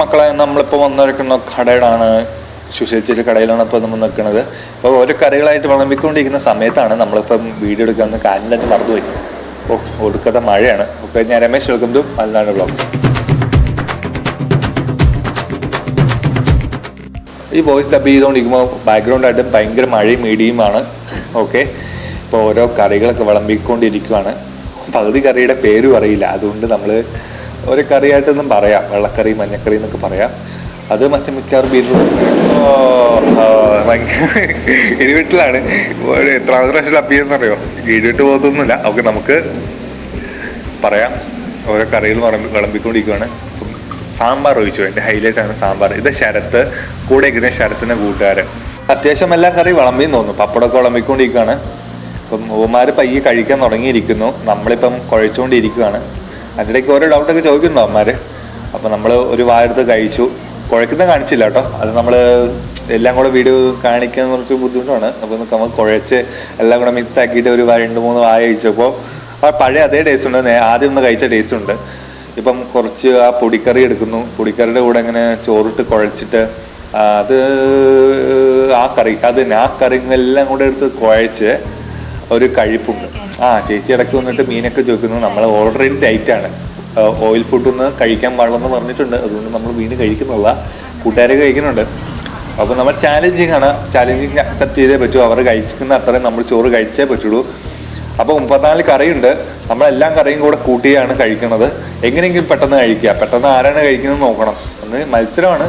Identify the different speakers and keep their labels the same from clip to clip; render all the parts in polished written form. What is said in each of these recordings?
Speaker 1: മക്കളെ നമ്മളിപ്പോൾ വന്നിരിക്കുന്ന കടയിലാണ്, സുശേച്ചിയുടെ കടയിലാണ് ഇപ്പോൾ നമ്മൾ നിൽക്കുന്നത്. അപ്പോൾ ഓരോ കറികളായിട്ട് വിളമ്പിക്കൊണ്ടിരിക്കുന്ന സമയത്താണ് നമ്മളിപ്പം വീഡിയോ എടുക്കാമെന്ന് കാര്യം തന്നെ മറന്നുപോയി. ഒടുക്കത്തെ മഴയാണ്. ഓക്കെ, ഞാൻ Ramesh, welcome to Malanad vlog. ഈ വോയിസ് ഡബ് ചെയ്തുകൊണ്ടിരിക്കുമ്പോൾ ബാക്ക്ഗ്രൗണ്ടായിട്ട് ഭയങ്കര മഴയും മീഡിയമാണ്. ഓക്കെ, ഇപ്പോൾ ഓരോ കറികളൊക്കെ വിളമ്പിക്കൊണ്ടിരിക്കുകയാണ്. പകുതി കറിയുടെ പേരും അറിയില്ല, അതുകൊണ്ട് നമ്മൾ ഒരു കറിയായിട്ടൊന്നും പറയാം, വെള്ളക്കറി മഞ്ഞക്കറി എന്നൊക്കെ പറയാം. അത് മറ്റേ മിക്കവാറും ബീറ്റ്റൂട്ട് ഭയങ്കര ഇടിവെട്ടിലാണ്. എത്രാമത്തെ പ്രാവശ്യം അപ്പിയെന്ന് അറിയോ, ഇടിവിട്ട് പോകത്തൊന്നുമില്ല. ഓക്കെ, നമുക്ക് പറയാം. ഓരോ കറികൾ വിളമ്പിക്കൊണ്ടിരിക്കുകയാണ്. സാമ്പാർ ഒഴിച്ചു, എൻ്റെ ഹൈലൈറ്റാണ് സാമ്പാർ. ഇത് ശരത്ത്, കൂടെ ഇരിക്കുന്ന ശരത്തിൻ്റെ കൂട്ടുകാരൻ. അത്യാവശ്യം എല്ലാ കറി വിളമ്പിന്ന് തോന്നുന്നു. പപ്പടമൊക്കെ വിളമ്പിക്കൊണ്ടിരിക്കുകയാണ്. അപ്പം ഓമാർ പയ്യെ കഴിക്കാൻ തുടങ്ങിയിരിക്കുന്നു. നമ്മളിപ്പം കുഴച്ചുകൊണ്ടിരിക്കുകയാണ്. അതിൻ്റെ ഇടയ്ക്ക് ഓരോ ഡൗട്ടൊക്കെ ചോദിക്കുന്നുണ്ടോ അമ്മമാർ. അപ്പം നമ്മൾ ഒരു വായെടുത്ത് കഴിച്ചു. കുഴക്കുന്ന കാണിച്ചില്ല കേട്ടോ, അത് നമ്മൾ എല്ലാം കൂടെ വീഡിയോ കാണിക്കാൻ കുറച്ച് ബുദ്ധിമുട്ടാണ്. അപ്പോൾ നമ്മൾ കുഴച്ച് എല്ലാം കൂടെ മിക്സ് ആക്കിയിട്ട് ഒരു 2-3 വായ കഴിച്ചപ്പോൾ ആ പഴയ അതേ ടേസ്റ്റ് ഉണ്ട്, ആദ്യം ഒന്ന് കഴിച്ച ടേസ്റ്റ് ഉണ്ട്. ഇപ്പം കുറച്ച് ആ പൊടിക്കറി എടുക്കുന്നു. പൊടിക്കറിയുടെ കൂടെ അങ്ങനെ ചോറിട്ട് കുഴച്ചിട്ട് അത് ആ കറി എല്ലാം കൂടെ എടുത്ത് കുഴച്ച് ഒരു കഴിപ്പുണ്ട്. ചേച്ചി ഇടയ്ക്ക് വന്നിട്ട് മീനൊക്കെ ചോദിക്കുന്നു. നമ്മൾ ഓൾറെഡി ഡയറ്റാണ്, ഓയിൽ ഫുഡൊന്ന് കഴിക്കാൻ പാടില്ലെന്ന് പറഞ്ഞിട്ടുണ്ട്. അതുകൊണ്ട് നമ്മൾ മീൻ കഴിക്കുന്നില്ല, കൂട്ടുകാരെ കഴിക്കുന്നുണ്ട്. അപ്പോൾ നമ്മൾ ചാലഞ്ചിങ് ആണ്, ചാലഞ്ചിങ് അക്സെപ്റ്റ് ചെയ്തേ പറ്റൂ. അവർ കഴിക്കുന്ന അത്രയും നമ്മൾ ചോറ് കഴിച്ചേ പറ്റുള്ളൂ. അപ്പോൾ 34 കറിയുണ്ട്. നമ്മളെല്ലാം കറിയും കൂടെ കൂട്ടിയാണ് കഴിക്കുന്നത്. എങ്ങനെയെങ്കിലും പെട്ടെന്ന് കഴിക്കുക, പെട്ടെന്ന് ആരാണ് കഴിക്കുന്നത് നോക്കണം. ഒന്ന് മത്സരമാണ്,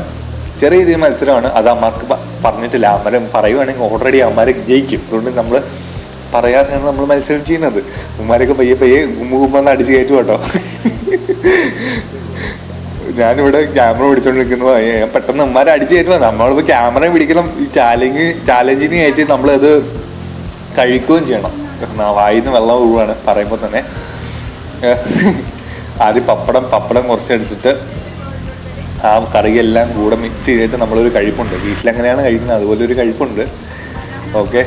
Speaker 1: ചെറിയ രീതിയിൽ മത്സരമാണ്. അത് അമ്മമാർക്ക് പറഞ്ഞിട്ടില്ല. അമ്മമാർ പറയുവാണെങ്കിൽ ഓൾറെഡി അമ്മമാർ ജയിക്കും. അതുകൊണ്ട് നമ്മൾ പറയാതെയാണ് നമ്മൾ മത്സരം ചെയ്യുന്നത്. ഉമ്മാരൊക്കെ പയ്യെ കുമ്പെന്ന് അടിച്ച് കയറ്റും കേട്ടോ. ഞാനിവിടെ ക്യാമറ പിടിച്ചോണ്ടിരിക്കുന്നു. പെട്ടെന്ന് ഉമ്മാരെ അടിച്ച് കയറ്റുക. നമ്മളിപ്പോൾ ക്യാമറ പിടിക്കണം. ഈ ചാലഞ്ചിന് കയറ്റി നമ്മളത് കഴിക്കുകയും ചെയ്യണം. വായിന്ന് വെള്ളം ഒഴുവാണ് പറയുമ്പോൾ തന്നെ. ആദ്യം പപ്പടം കുറച്ചെടുത്തിട്ട് ആ കറിയെല്ലാം കൂടെ മിക്സ് ചെയ്തിട്ട് നമ്മളൊരു കഴിപ്പുണ്ട്. വീട്ടിലെങ്ങനെയാണ് കഴിക്കുന്നത് അതുപോലെ ഒരു കഴിപ്പുണ്ട്. ഓക്കെ,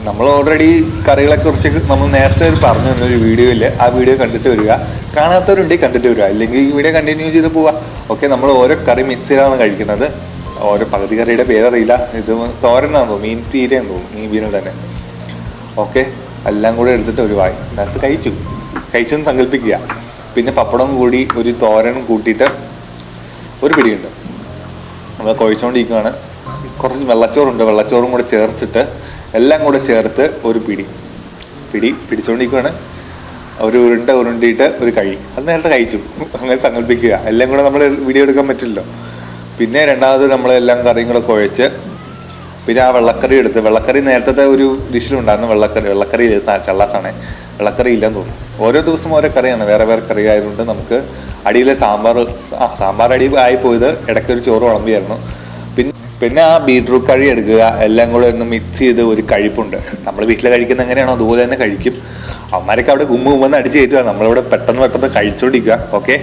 Speaker 1: നമ്മൾ ഓൾറെഡി കറികളെ കുറിച്ച് നമ്മൾ നേരത്തെ പറഞ്ഞു തന്നൊരു വീഡിയോയിൽ, ആ വീഡിയോ കണ്ടിട്ട് വരിക. കാണാത്തവരുണ്ടെങ്കിൽ കണ്ടിട്ട് വരിക, അല്ലെങ്കിൽ ഈ വീഡിയോ കണ്ടിന്യൂ ചെയ്ത് പോവുക. ഓക്കെ, നമ്മൾ ഓരോ കറി മിക്സ് ചെയ്താണ് കഴിക്കുന്നത്. ഓരോ പകുതി കറിയുടെ പേരറിയില്ല. ഇത് തോരനാന്ന് തോന്നുന്നു, മീൻ പീരയെന്ന് തോന്നുന്നു, മീൻ പീര തന്നെ. ഓക്കെ, എല്ലാം കൂടെ എടുത്തിട്ട് ഒരു വായി അതിനകത്ത് കഴിച്ചെന്ന് സങ്കല്പിക്കുക. പിന്നെ പപ്പടം കൂടി ഒരു തോരൻ കൂട്ടിയിട്ട് ഒരു പിടിയുണ്ട്. നമ്മൾ കുഴച്ചുകൊണ്ടിരിക്കുകയാണ്. കുറച്ച് വെള്ളച്ചോറും കൂടെ ചേർത്തിട്ട് എല്ലാം കൂടെ ചേർത്ത് ഒരു പിടിച്ചുകൊണ്ടിരിക്കുകയാണ്. ഒരു ഉരുണ്ടിയിട്ട് ഒരു അത് നേരത്തെ കഴിച്ചു, അങ്ങനെ സങ്കല്പിക്കുക. എല്ലാം കൂടെ നമ്മൾ വീഡിയോ എടുക്കാൻ പറ്റില്ലല്ലോ. പിന്നെ രണ്ടാമത് നമ്മളെല്ലാം കറിയും കൂടെ കുഴച്ച് പിന്നെ ആ വെള്ളക്കറി നേരത്തെ ഒരു ഡിഷിലുണ്ടായിരുന്നു. വെള്ളക്കറി ചള്ളാസാണ്, വെള്ളക്കറി ഇല്ലെന്ന് തോന്നുന്നു. ഓരോ ദിവസം ഓരോ കറിയാണ്, വേറെ കറി ആയതുകൊണ്ട് നമുക്ക് അടിയിലെ സാമ്പാർ അടി ആയിപ്പോയത്. ഇടയ്ക്കൊരു ചോറ് വിളമ്പിയായിരുന്നു. പിന്നെ ആ ബീറ്റ്റൂട്ട് കറി എടുക്കുക, എല്ലാം കൂടെ ഒന്ന് മിക്സ് ചെയ്ത് ഒരു കഴിപ്പുണ്ട്. നമ്മൾ വീട്ടിൽ കഴിക്കുന്ന എങ്ങനെയാണോ അതുപോലെ തന്നെ കഴിക്കും. അമ്മമാരൊക്കെ അവിടെ കുമ്പെന്ന് അടിച്ച് കയറ്റുക, നമ്മളിവിടെ പെട്ടെന്ന് കഴിച്ചുകൊണ്ടിരിക്കുക. ഓക്കെ.